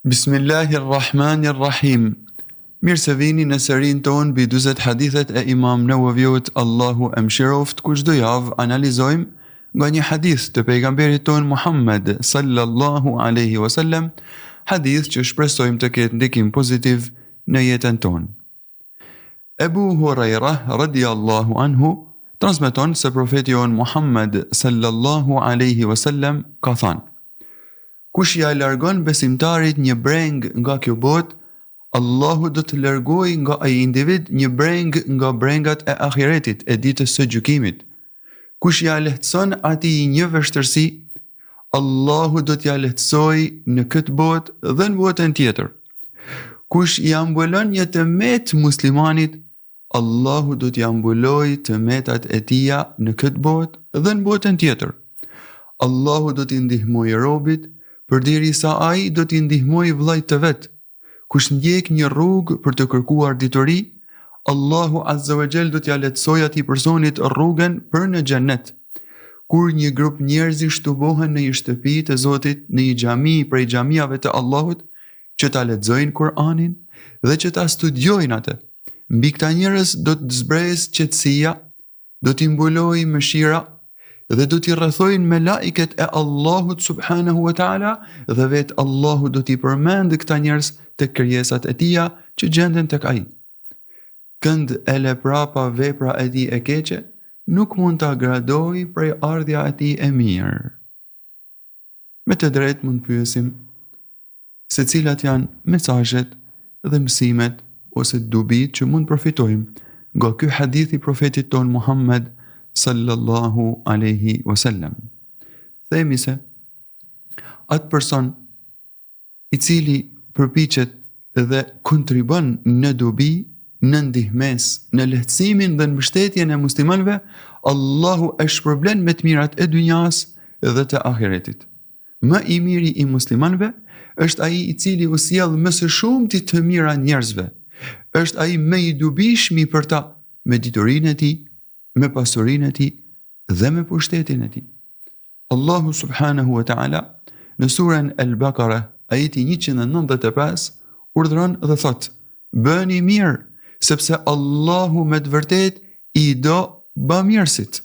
Bismillahirrahmanirrahim. Mirë se vini në serinë tonë mbi 40 hadithet e Imam Nawawiut, Allahu e mëshiroft, ku çdo javë analizojmë nga një hadith të pejgamberit tonë Muhammed sallallahu alaihi wasallam, hadith që shpresojmë të ketë ndikim pozitiv në jetën tonë. Ebu Huraira radhiyallahu anhu transmeton se profeti jon Muhammed sallallahu alaihi wasallam ka thënë: kush ja largon besimtarit një breng nga kjo botë, Allahu do të largojë nga ai individ një breng nga brengat e ahiretit, e ditës së gjykimit. Kush ja lehtëson atij një vështirësi, Allahu do t'ja lehtësojë në këtë botë dhe në botën tjetër. Kush ja mbulon një tëmet muslimanit, Allahu do t'ja mbulojë tëmetat e tija në këtë botë dhe në botën tjetër. Allahu do t'i ndihmojë robit përderisa ai do t'i ndihmojë vllajt të vet. Kush ndjek një rrugë për të kërkuar dituri, Allahu Azza wa Jall do t'ja lehtësojë atij personit rrugën për në xhenet. Kur një grup njerëzish shtubohen në një shtëpi të Zotit, në një xhami prej xhamiave të Allahut, që ta lexojnë Kur'anin dhe që ta studiojnë atë, mbi këta njerëz do të zbresë qetësia, do t'i mbulojë mëshira dhe do t'i rrethojnë me laiket e Allahut subhanahu wa ta'ala, dhe vetë Allahu do t'i përmendë këta njerëz të krijesat e tija që gjenden tek ai. Kënd e leprapa vepra e tij e keqe nuk mund ta gradojë prej ardhja e tij e mirë. Me të drejtë mund pyesim se cilat janë mesazhet dhe mësimet ose dobit që mund përfitojmë nga ky hadith i profetit ton Muhammed sallallahu alaihi wasallam. Themi se atë person i cili përpiqet dhe kontribon në dobi, në ndihmes, në lehtësimin dhe në mbështetjen e muslimanëve, Allahu e shpërblen me të mirat e dynjas dhe të ahiretit. Më i miri i muslimanëve është ai i cili u sjell më së shumti të mira njerëzve. Është ai më i dobishmi për ta, me diturinë e tij, me pasurinë e tij dhe me pushtetin e tij. Allahu subhanahu wa ta'ala në surën Al-Baqara, ajeti 195, urdhëron dhe thot: bëni mirë, sepse Allahu me të vërtet i do bamirësit.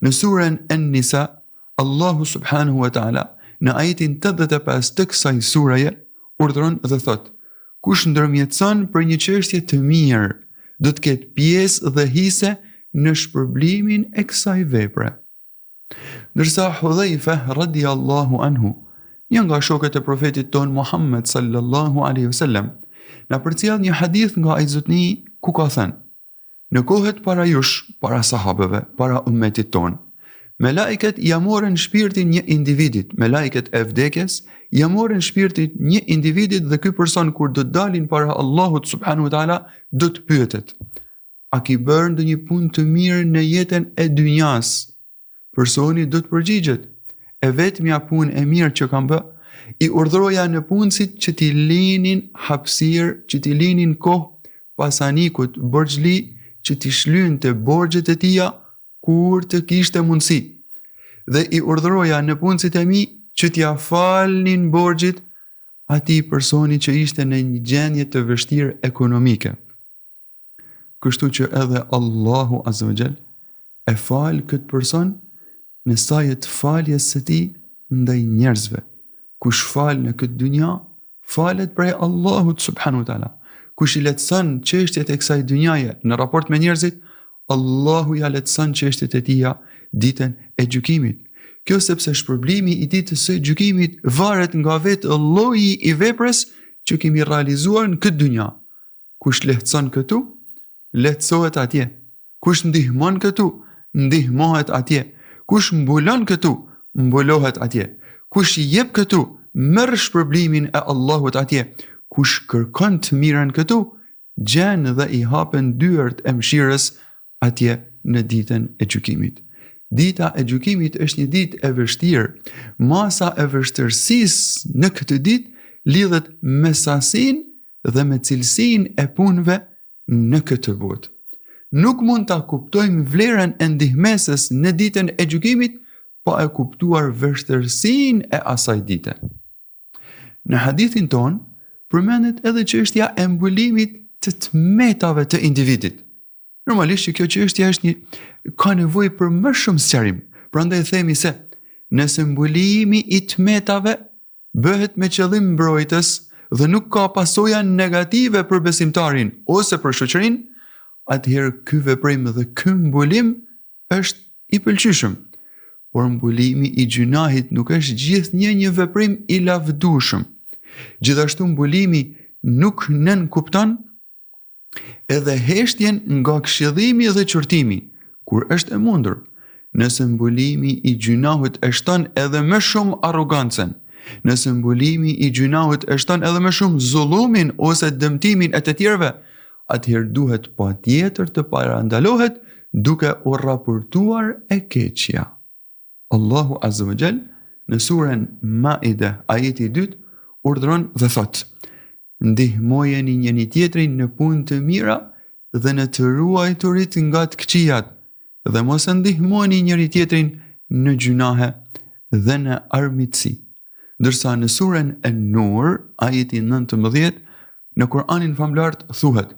Në surën An-Nisa, Allahu subhanahu wa ta'ala në ajetin 85 të kësaj suraje urdhëron dhe thot: kush ndërmjetëson për një çështje të mirë, do të ketë pjesë dhe hise në shpërblimin e kësaj vepre. Ndërsa Hudhaifa radhiyallahu anhu, një nga shokët e profetit ton Muhammed sallallahu alaihi wasallam, na përcjell një hadith nga ai zotni ku ka thënë: në kohët para jush, para sahabeve, para ummetit ton, melaiket ja morën shpirtin një individit, melaiket e vdekjes ja morën shpirtin një individit, dhe ky person kur do të dalin para Allahut subhanahu wa taala do të pyetet: a ki bërë ndonjë punë të mirë në jetën e dynjas? Personi do të përgjigjet: e vetmja punë e mirë që kam bë, i urdhroja në punësit që t'i linin hapësirë, që t'i linin kohë pasanikut borxhli, që t'i shlynte borxhet e tija kur të kishte mundësi. Dhe i urdhroja në punësit e mi që t'ja falnin borxhit atij personi që ishte në një gjendje të vështirë ekonomike. Kështu që edhe Allahu Azza wa Jall e fal këtë person në sajet faljes së tij ndaj njerëzve. Kush fal në këtë dynja, falet prej Allahut subhanahu wa taala. Kush i lehtëson çështjet e kësaj dynjaje në raport me njerëzit, Allahu ja lehtëson çështjet e tija ditën e gjykimit. Kjo sepse shpërblimi i ditës së gjykimit varet nga vetë lloji i veprës që kemi realizuar në këtë dynja. Kush lehtëson këtu, lehtësohet atje. Kush ndihmon këtu, ndihmohet atje. Kush mbulon këtu, mbulohet atje. Kush i jep këtu, merr shpërblimin e Allahut atje. Kush kërkon të mirën këtu, gjen dhe i hapen dyert e mëshirës atje në ditën e gjykimit. Dita e gjykimit është një ditë e vështirë. Masa e vështirësisë në këtë ditë lidhet me sasinë dhe me cilësinë e punëve në këtë botë. Nuk mund ta kuptojmë vlerën e ndihmesës në ditën e gjykimit pa e kuptuar vështirësinë e asaj dite. Në hadithin ton, përmendet edhe çështja e mbulimit të tmetave të individit. Normalisht që kjo çështje ka nevojë për më shumë sqarim. Prandaj themi se nëse mbulimi i tmetave bëhet me qëllim mbrojtës dhe nuk ka pasoja negative për besimtarin ose për shoqërinë, atëherë ky veprim dhe ky mbulim është i pëlqyeshëm. Por mbulimi i gjunahit nuk është gjithnjë një veprim i lavdueshëm. Gjithashtu mbulimi nuk nënkupton edhe heshtjen nga këshillimi dhe qortimi, kur është e mundur. Nëse mbulimi i gjunahut e shton edhe më shumë arrogancën, nëse mbulimi i gjunahut e shton edhe më shumë zullumin ose dëmtimin e të tjerëve, atëherë duhet patjetër të parandalohet duke u raportuar e keqja. Allahu Azza wa Jall në surën Maide, ajeti 2, urdhëron dhe thotë: ndihmojeni njëri tjetrin në punë të mira dhe në të ruajturit nga të këqijat, dhe mos e ndihmoni njëri tjetrin në gjunahe dhe në armiqësi. Ndërsa në surën An-Nur, ajeti 19, në Kur'anin famlar thuhet: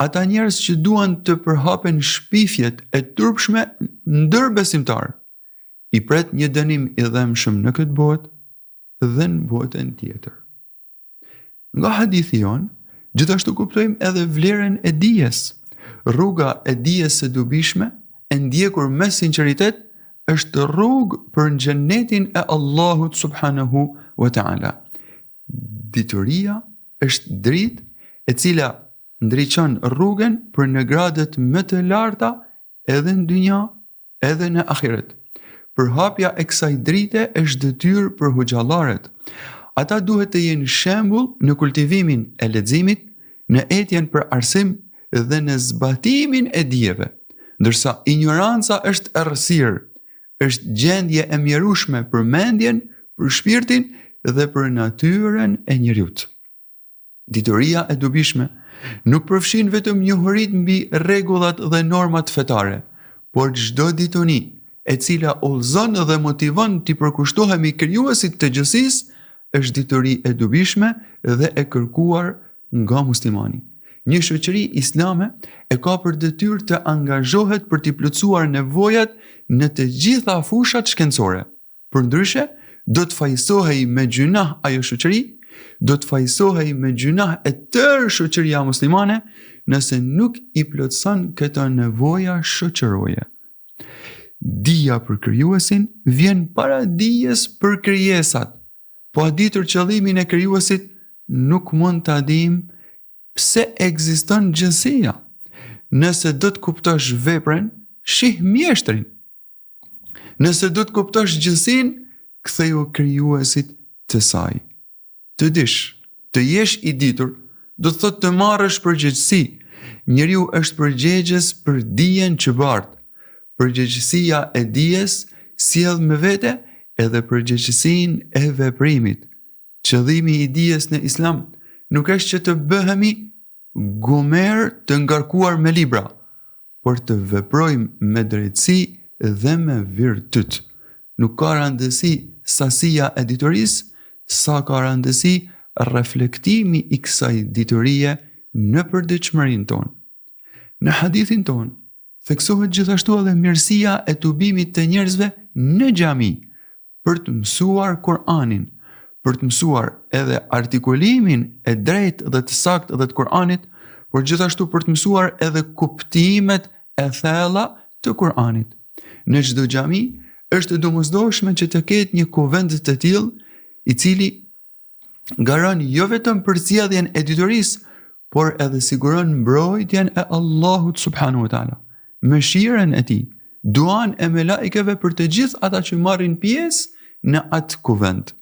ata njerëz që duan të përhapen shpifjet e turpshme ndër besimtar, i pret një dënim i dhëmshëm në këtë botë dhe në botën tjetër. Nga hadithi jon, gjithashtu kuptojmë edhe vlerën e dijes. Rruga e dijes së dobishme, e ndjekur me sinqeritet, është rrugë për në xhenetin e Allahut subhanahu wa ta'ala. Dituria është dritë e cila ndriçon rrugën për në gradet më të larta edhe në dynja, edhe në ahiret. Përhapja e kësaj drite është detyrë për hoxhallarët. Ata duhet të jenë shembull në kultivimin e leximit, në etjen për arsim dhe në zbatimin e dijeve, ndërsa ignoranca është errësirë, është gjendje e mjerueshme për mendjen, për shpirtin dhe për natyrën e njeriut. Dituria e dobishme nuk përfshin vetëm njohurit mbi rregullat dhe normat fetare, por çdo dituni e cila udhëzon dhe motivon t'i përkushtohemi krijuesit të gjësisë, është dituri e dobishme dhe e kërkuar nga muslimani. Një shoqëri islame e ka për detyrë të angazhohet për t'i plotësuar nevojat në të gjitha fushat shkencore. Përndryshe, do të fajsohej me gjunah ajo shoqëri, do të fajsohej me gjunah e tërë shoqëria muslimane nëse nuk i plotëson këto nevoja shoqërore. Dija për krijuesin vjen para dijes për krijesat. Po a ditur qëllimin e krijuesit, nuk mund ta dim pse ekziston gjësia. Nëse do të kuptosh veprën, shih mjeshtrin. Nëse do të kuptosh gjësinë, ktheu krijuesit të saj. Të dish, të jesh i ditur, do të thotë të marrësh përgjegjësi. Njeriu është përgjegjës për dijen që bart. Përgjegjësia e dijes sjell me vete edhe përgjegjësinë e veprimit. Qëllimi i dijes në Islam nuk është që të bëhemi gomer të ngarkuar me libra, por të veprojmë me drejtësi dhe me virtyt. Nuk ka rëndësi sasia e diturisë, sa ka rëndësi reflektimi i kësaj diturie në përditshmërinë tonë. Në hadithin tonë, theksohet gjithashtu edhe mirësia e tubimit të njerëzve në xhami, për të mësuar Kur'anin, për të mësuar edhe artikulimin e drejtë dhe të saktë dhe të Kur'anit, por gjithashtu për të mësuar edhe kuptimet e thella të Kur'anit. Në çdo xhami është domosdoshme që të ketë një kuvend të tillë, i cili garon jo vetëm përcjelljen e diturisë, por edhe siguron mbrojtjen e Allahut subhanahu wa taala, mëshirën e tij, duan e melaikeve për të gjithë ata që marrin pjesë në atë kuvend.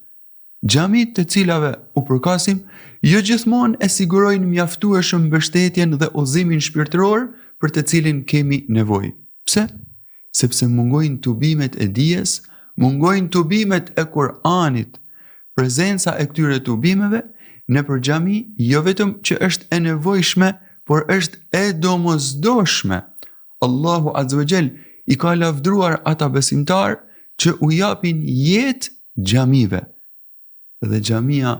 Xhamit të cilave u përkasim, jo gjithmonë e sigurojnë mjaftueshëm mbështetjen dhe udhëzimin shpirtëror për të cilin kemi nevojë. Pse? Sepse mungojnë tubimet e dijes, mungojnë tubimet e Kur'anit. Prezenca e këtyre tubimeve në për xhami jo vetëm që është e nevojshme, por është e domosdoshme. Allahu Azza wa Jall i ka lavdruar ata besimtar që u japin jetë xhamive. Dhe xhamia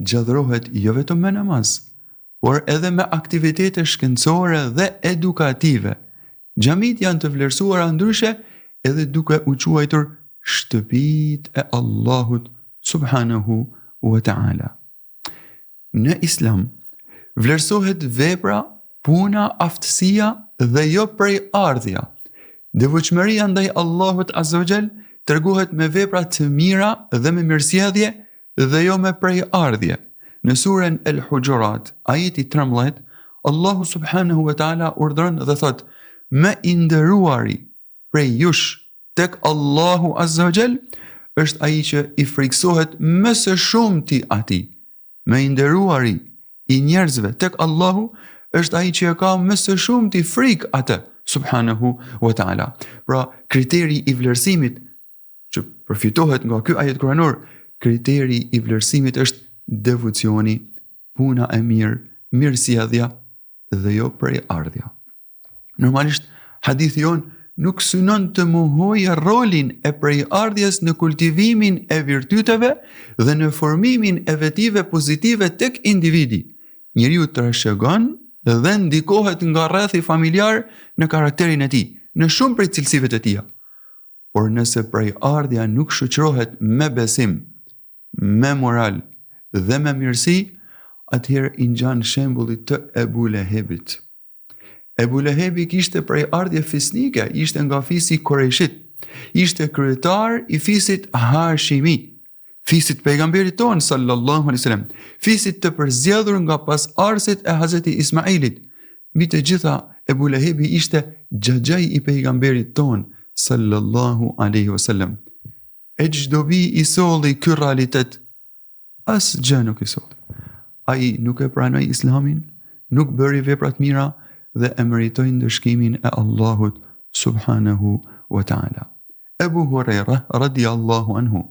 gjallërohet jo vetëm me namaz, por edhe me aktivitete shkencore dhe edukative. Xhamit janë të vlerësuara ndryshe edhe duke u quajtur shtëpitë e Allahut subhanahu wa ta'ala. Në Islam vlerësohet vepra, puna, aftësia dhe jo prej ardhja. Devotshmëria ndaj Allahut azza wa jall tregohet me vepra të mira dhe me mirësjellje dhe jo me prej ardhje. Në surën El-Hujurat, ajeti 13, Allahu subhanahu wa ta'ala urdhëron dhe thot: "Me i nderuari prej jush tek Allahu azza wa jall është ai që i friksohet më së shumti atij." Me i nderuari i njerëzve tek Allahu është ai që ka më së shumti frikë atë subhanahu wa ta'ala. Pra, kriteri i vlerësimit që përfitohet nga ky ajet kuranor, kriteri i vlerësimit është devocioni, puna e mirë, mirësjellja dhe jo prej ardhja. Normalisht, hadithi jon nuk synon të mohojë rolin e prej ardhjes në kultivimin e virtyteve dhe në formimin e vetive pozitive tek individi. Njeriu trashëgon dhe ndikohet nga rrethi familjar në karakterin e tij, në shumë prej cilësive të tija. Por nëse prej ardhja nuk shoqërohet me besim, me moral dhe me mirësi, atëherë i ngjan shembulli të Ebu Lehebit. Ebu Lehebi kishte prej ardhje fisnike, ishte nga fisi Kurejshit, ishte kryetar i fisit Hashimi, fisit pejgamberit ton sallallahu alaihi wasallam, fisit të përzgjedhur nga pasardhësit e Hazreti Ismailit. Mbi të gjitha, Ebu Lehebi ishte xhaxhai i pejgamberit ton sallallahu alaihi wasallam. E çdobi i solli ky realitet, asgjë nuk i solli. Ai nuk e pranoi Islamin, nuk bëri vepra të mira dhe e meritoi ndëshkimin e Allahut subhanahu wa ta'ala. Ebu Huraira radiallahu anhu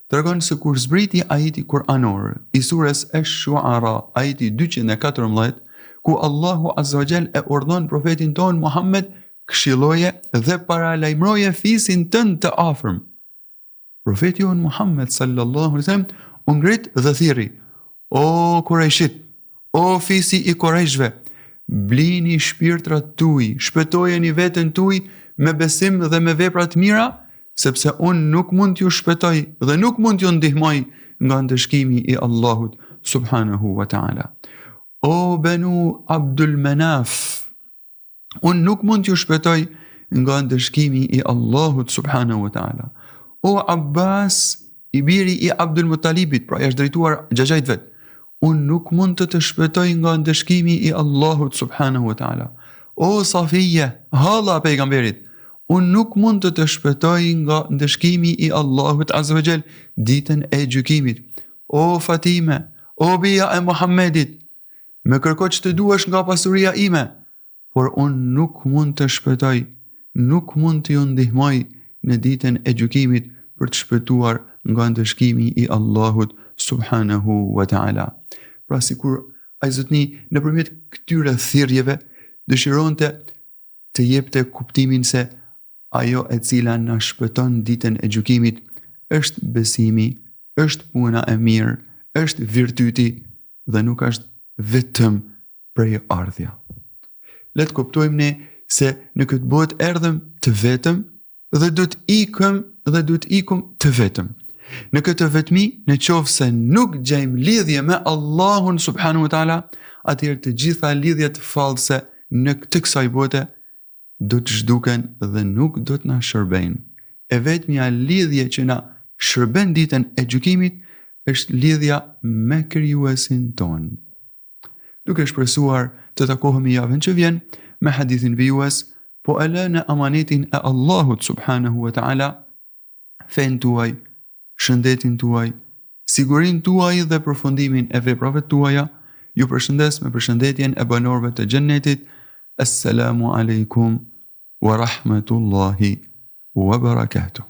tregon se kur zbriti ajeti kuranor i surës Ash-Shu'ara, ajeti 214, ku Allahu azza wa jall e urdhon profetin ton Muhammed këshilloje dhe paralajmëroje fisin tënd të afërm. Profeti jon Muhammed sallallahu alaihi wasallam u ngrit dhe thirri: "O Kurajshit, o fisi i Kurajshve, blini shpirtrat tuaj, shpëtojeni veten tuaj me besim dhe me vepra të mira, sepse unë nuk mund t'ju shpëtoj dhe nuk mund t'ju ndihmoj nga ndëshkimi i Allahut subhanahu wa ta'ala. O Banu Abdul Manaf, unë nuk mund t'ju shpëtoj nga ndëshkimi i Allahut subhanahu wa ta'ala. O Abbas, i biri i Abdul Muttalibit, pra është drejtuar xhaxhait vet, unë nuk mund të shpëtoj nga ndëshkimi i Allahut subhanahu wa ta'ala. O Safije, halla pejgamberit, unë nuk mund të shpëtoj nga ndëshkimi i Allahut azza wa jall ditën e gjykimit. O Fatime, o bija e Muhammedit, më kërko që të duash nga pasuria ime, por unë nuk mund të shpëtoj, nuk mund të ju ndihmoj në ditën e gjykimit për të shpëtuar nga ndëshkimi i Allahut subhanahu wa ta'ala. Pra sikur ai Zotni nëpërmjet këtyre thirrjeve dëshironte të jepte kuptimin se ajo e cila na shpëton ditën e gjykimit është besimi, është puna e mirë, është virtyti dhe nuk është vetëm prej ardhja. Le të kuptojmë ne se në këtë botë erdhëm të vetëm dhe do të ikum të vetëm. Në këtë vetmi, në qoftë se nuk gjejmë lidhje me Allahun subhanahu wa ta'ala, atëherë të gjitha lidhjet fallse në këtë kësaj bote do të zhduken dhe nuk do të na shërbejnë. E vetmja lidhje që na shërben ditën e gjykimit është lidhja me krijuesin ton. Duke shpresuar të takohemi javën që vjen me hadithin vijues, po e lënë amanetin e Allahut subhanahu wa ta'ala, fen tuaj, shëndetin tuaj, sigurin tuaj dhe përfundimin e veprave tuaja. Ju përshëndes me përshëndetjen e banorëve të xhennetit. Assalamu alaikum wa rahmatullahi wa barakatuh.